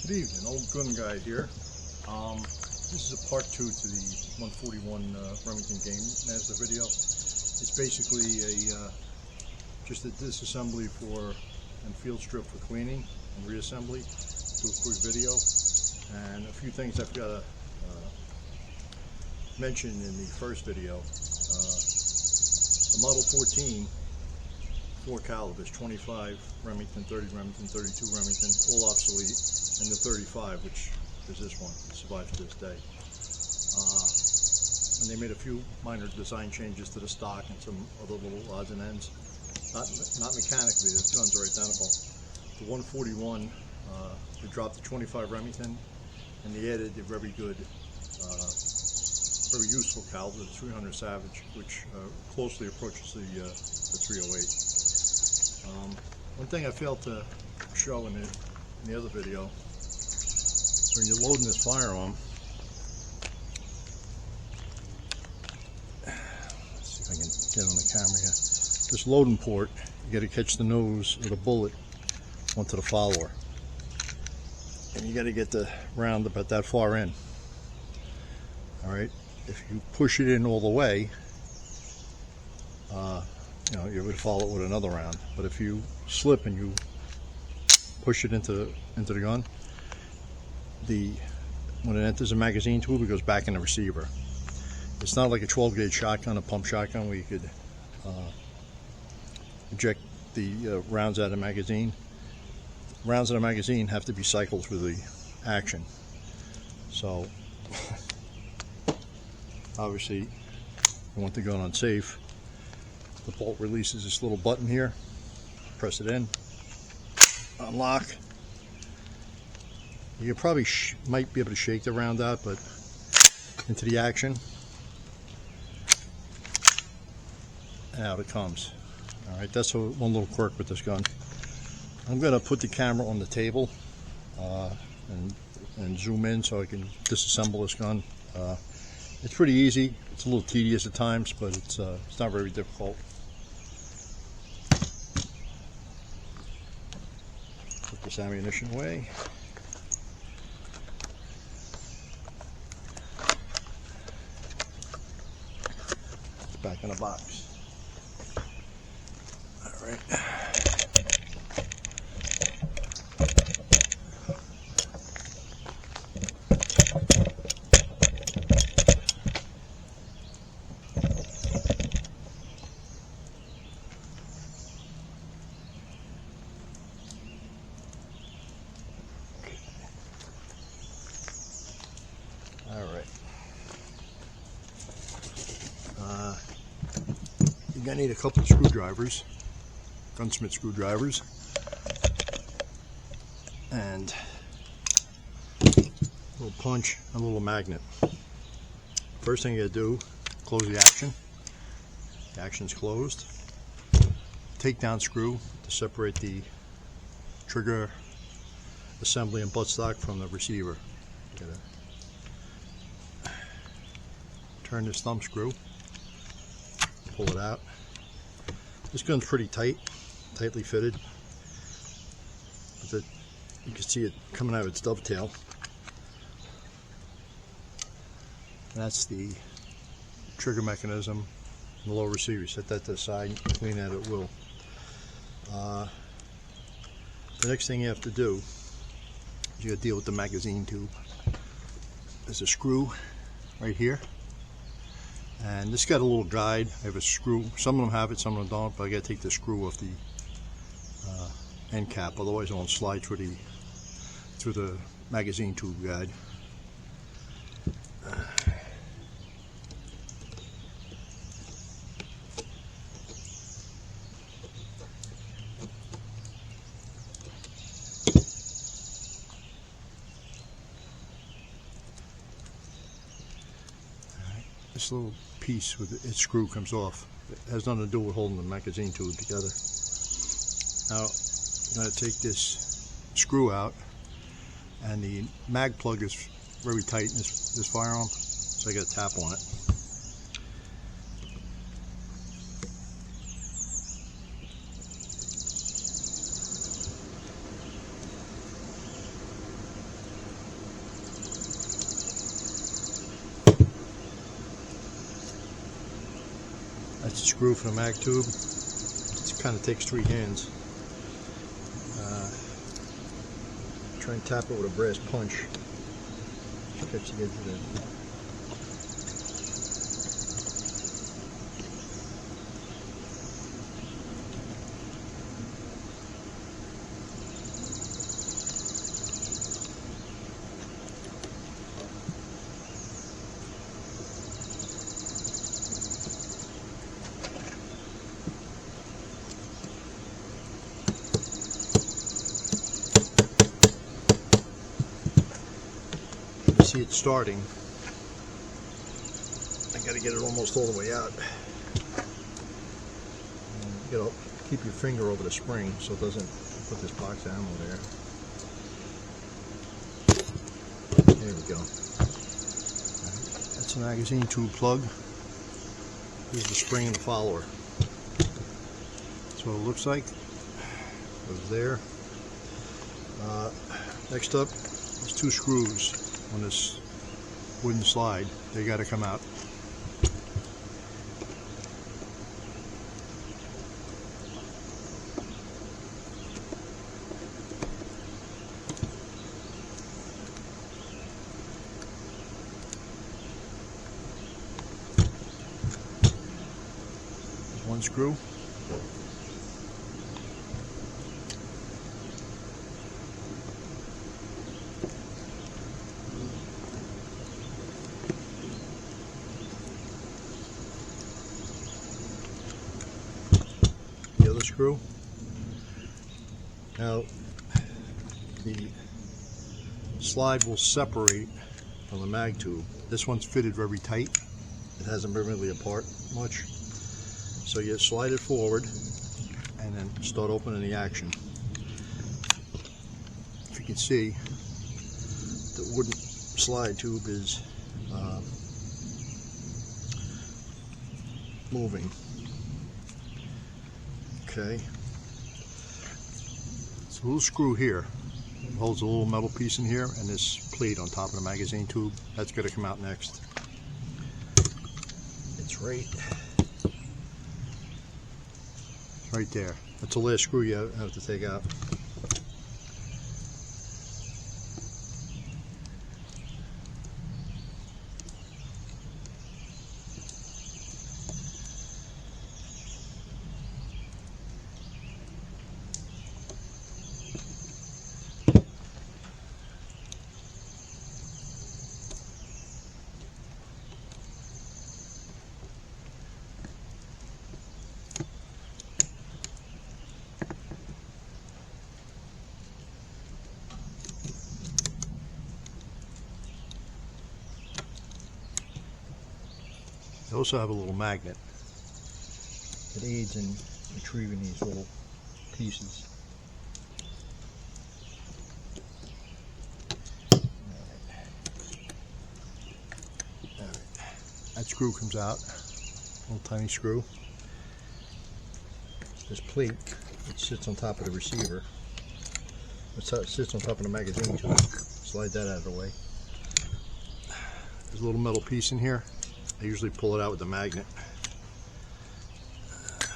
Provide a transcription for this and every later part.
Good evening, old gun guy here. This is a part 2 to the 141 Remington Gamemaster video. It's basically just a disassembly and field strip for cleaning and reassembly. Do a quick video and a few things I've got to mention in the first video. The Model 14 4 calibers, 25 Remington, 30 Remington, 32 Remington, all obsolete, and the 35, which is this one, survives to this day. And they made a few minor design changes to the stock and some other little odds and ends. Not mechanically, the guns are identical. The 141, they dropped the 25 Remington, and they added the very good, very useful caliber, the 300 Savage, which closely approaches the 308. One thing I failed to show in the other video is when you're loading this firearm. Let's see if I can get on the camera here. This loading port, you got to catch the nose of the bullet onto the follower, and you got to get the round about that far in. All right, if you push it in all the way, you know, you would follow it with another round. But if you slip and you push it into the gun, when it enters a magazine tube, it goes back in the receiver. It's not like a 12 gauge shotgun, a pump shotgun, where you could eject the rounds out of the magazine. Rounds in the magazine have to be cycled through the action. So obviously you want the gun unsafe. The bolt releases this little button here. Press it in, unlock. You probably might be able to shake the round out, but into the action, and out it comes. All right, that's one little quirk with this gun. I'm going to put the camera on the table and zoom in so I can disassemble this gun. It's pretty easy. It's a little tedious at times, but it's not very difficult. Put this ammunition away. It's back in the box. All right. You're going to need a couple of screwdrivers, gunsmith screwdrivers, and a little punch and a little magnet. First thing you got to do, close the action. The action's closed. Take down screw to separate the trigger assembly and buttstock from the receiver. You got to turn this thumb screw. Pull it out. This gun's pretty tightly fitted, but you can see it coming out of its dovetail. That's the trigger mechanism, the lower receiver. Set that to the side, clean that at will. The next thing you have to do is you got to deal with the magazine tube. There's a screw right here. And this got a little guide. I have a screw. Some of them have it, some of them don't, but I got to take the screw off the end cap, otherwise it won't slide through the magazine tube guide. This little piece with its screw comes off. It has nothing to do with holding the magazine tube together. Now I'm going to take this screw out, and the mag plug is very tight in this firearm, so I got to tap on it. That's the screw for the mag tube. It kind of takes 3 hands. Try and tap it with a brass punch. Catch the edge of it. See it starting. I gotta get it almost all the way out. And you gotta keep your finger over the spring so it doesn't put this box of ammo there. There we go. That's the magazine tube plug. Here's the spring and the follower. That's what it looks like. Goes there. Next up, there's 2 screws on this wooden slide. They got to come out. There's 1 screw. The other screw. Now the slide will separate from the mag tube. This one's fitted very tight. It hasn't been really apart much. So you slide it forward and then start opening the action. If you can see, the wooden slide tube is moving. Okay, it's a little screw here. It holds a little metal piece in here, and this plate on top of the magazine tube. That's going to come out next. It's right there. That's the last screw you have to take out. They also have a little magnet that aids in retrieving these little pieces. Alright. That screw comes out, little tiny screw. This plate, it sits on top of the receiver. It sits on top of the magazine tube. Slide that out of the way. There's a little metal piece in here. I usually pull it out with the magnet. I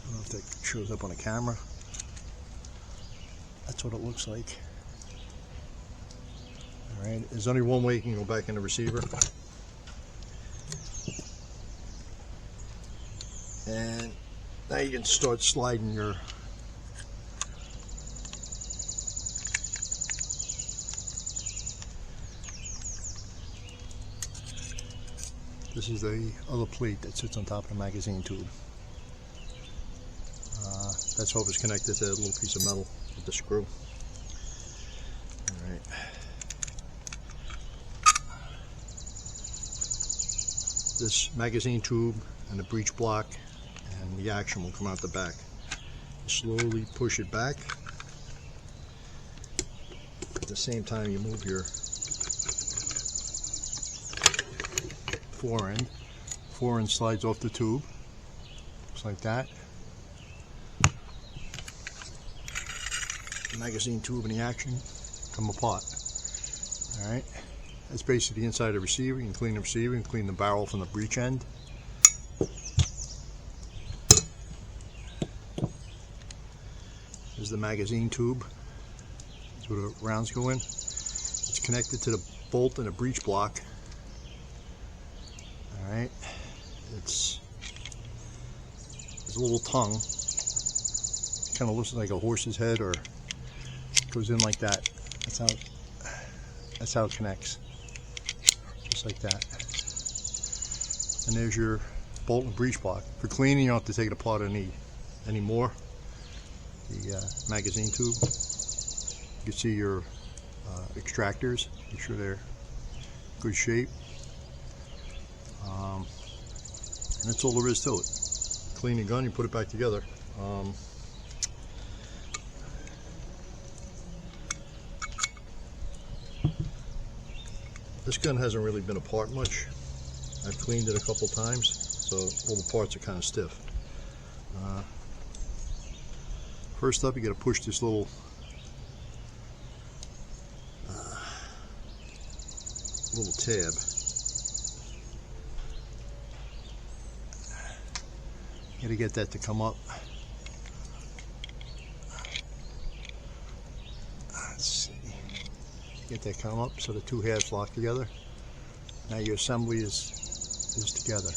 don't know if that shows up on the camera. That's what it looks like. Alright, there's only one way you can go back in the receiver. And now you can start sliding your This is the other plate that sits on top of the magazine tube. That's what was connected to that little piece of metal with the screw. Alright. This magazine tube and the breech block and the action will come out the back. You slowly push it back. At the same time you move your fore-end. Fore-end slides off the tube, just like that. The magazine tube and the action come apart. Alright, that's basically the inside of the receiver. You can clean the receiver, you can clean the barrel from the breech end. is the magazine tube. That's where the rounds go in. It's connected to the bolt and a breech block. Alright. There's a little tongue. Kind of looks like a horse's head, or goes in like that. That's how it connects. Just like that. And there's your bolt and breech block. For cleaning, you don't have to take it apart anymore. The magazine tube. You can see your extractors. Make sure they're in good shape. And that's all there is to it. Clean your gun, you put it back together. This gun hasn't really been apart much. I've cleaned it a couple times, so all the parts are kind of stiff. First up, you got to push this little tab. You got to get that to come up. Let's see. Get that come up so the two halves lock together. Now your assembly is together.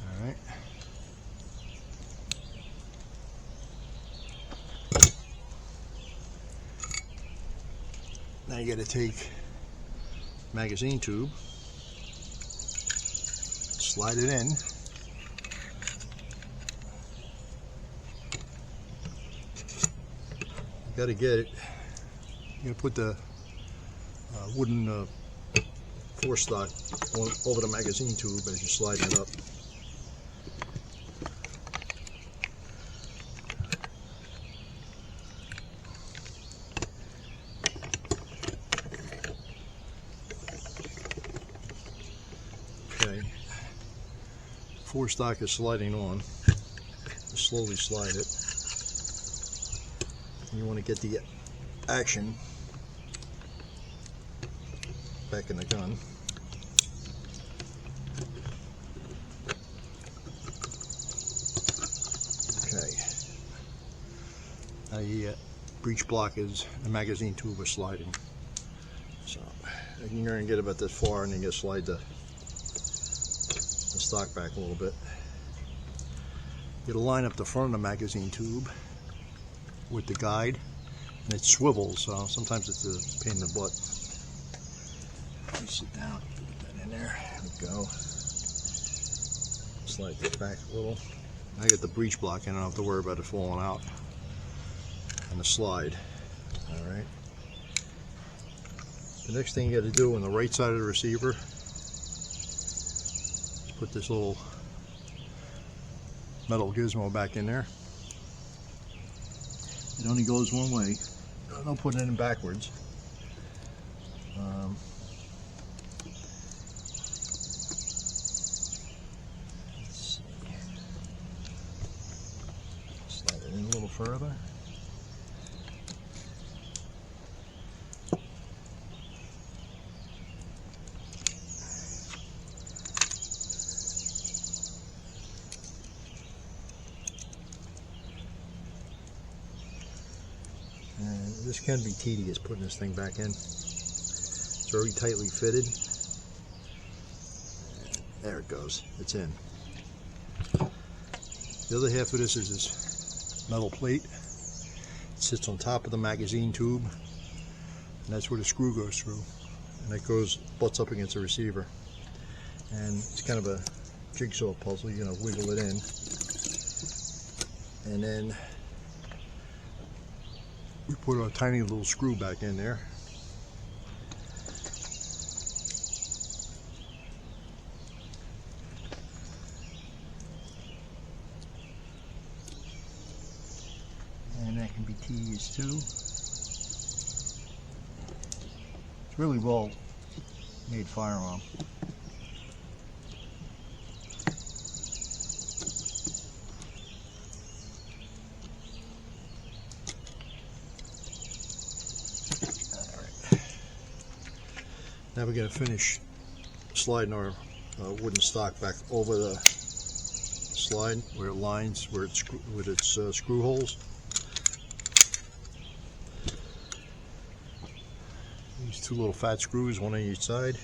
All right. Now you got to take magazine tube, slide it in. You got to get it. You're going to put the wooden forestock over the magazine tube as you slide it up. Okay. Forestock is sliding on. Just slowly slide it. You want to get the action back in the gun. Okay. Now the breech block is, the magazine tube is sliding. So you're going to get about this far, and then you slide the stock back a little bit. You'll line up the front of the magazine tube with the guide. And it swivels, so sometimes it's a pain in the butt. Let me sit down, put that in there. There we go. Slide this back a little. I got the breech block in, I don't have to worry about it falling out. And the slide. Alright. The next thing you got to do on the right side of the receiver is put this little metal gizmo back in there. It only goes one way. Don't put it in backwards. Let's see. Slide it in a little further. And this can be tedious putting this thing back in. It's very tightly fitted. And there it goes. It's in. The other half of this is this metal plate. It sits on top of the magazine tube, and that's where the screw goes through. And it butts up against the receiver. And it's kind of a jigsaw puzzle. You're going to wiggle it in. And then we put a tiny little screw back in there. And that can be tedious too. It's really well made firearm. Now we're going to finish sliding our wooden stock back over the slide where it lines with its screw holes. These two little fat screws, one on each side.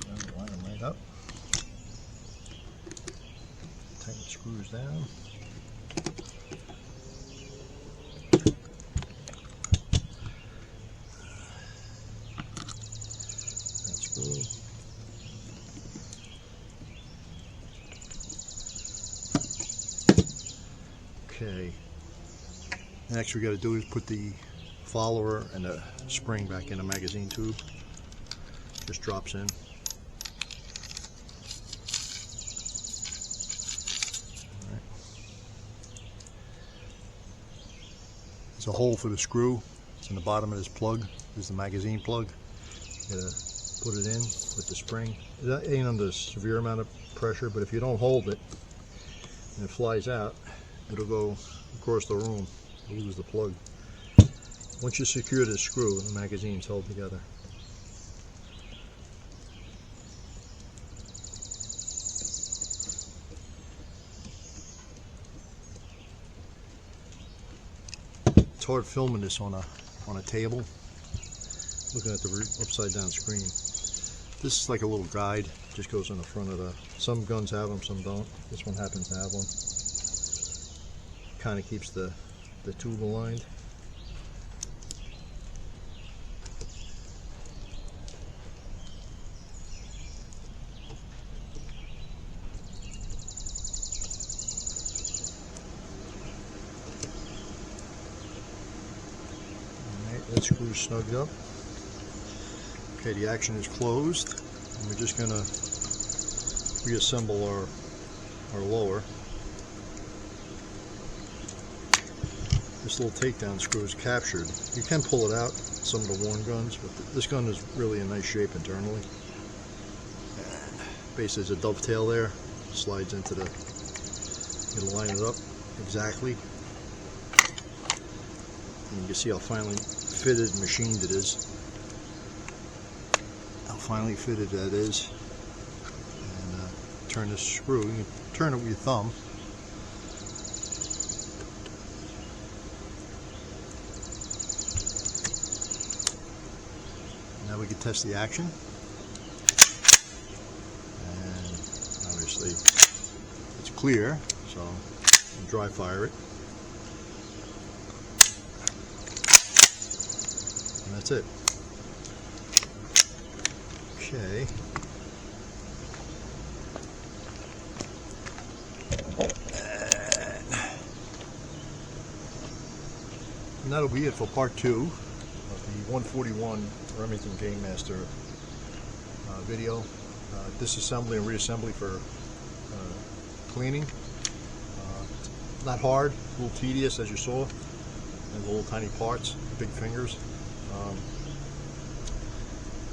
And line them right up. Tighten the screws down. That screw. Okay. Next we got to do is put the follower and the spring back in the magazine tube. Just drops in. Alright. There's a hole for the screw. It's in the bottom of this plug. This is the magazine plug. You gotta put it in with the spring. That ain't under a severe amount of pressure, but if you don't hold it and it flies out, it'll go across the room. You'll lose the plug. Once you secure the screw, the magazine's held together. It's hard filming this on a table, looking at the upside down screen. This is like a little guide. Just goes on the front of the. Some guns have them, some don't. This one happens to have one. Kind of keeps the tube aligned. Alright, that screw's snugged up. Okay, the action is closed, and we're just gonna reassemble our lower. This little takedown screw is captured. You can pull it out, some of the worn guns, but this gun is really in nice shape internally. And basically there's a dovetail there, slides into the, you line it up exactly. And you can see how finely fitted and machined it is. How finely fitted that is. And turn this screw, you can turn it with your thumb. Now we can test the action, and obviously it's clear, so I'll dry fire it, and that's it. Okay. And that'll be it for part 2 of the 141 Remington Gamemaster video. Disassembly and reassembly for cleaning. Not hard, a little tedious as you saw, and little tiny parts, big fingers.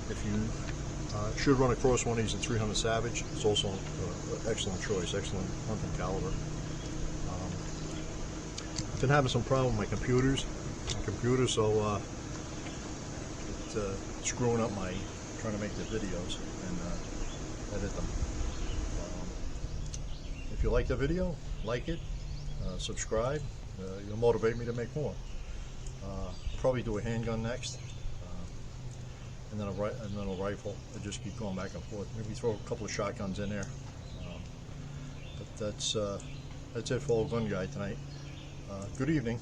If you should run across one of these at 300 Savage, it's also an excellent choice, excellent hunting caliber. I've been having some problem with my computer, so it's screwing up my trying to make the videos and edit them. If you like the video, like it, subscribe. You'll motivate me to make more. I'll probably do a handgun next, and then a rifle. I just keep going back and forth. Maybe throw a couple of shotguns in there. But that's it for Old Gun Guy tonight. Good evening.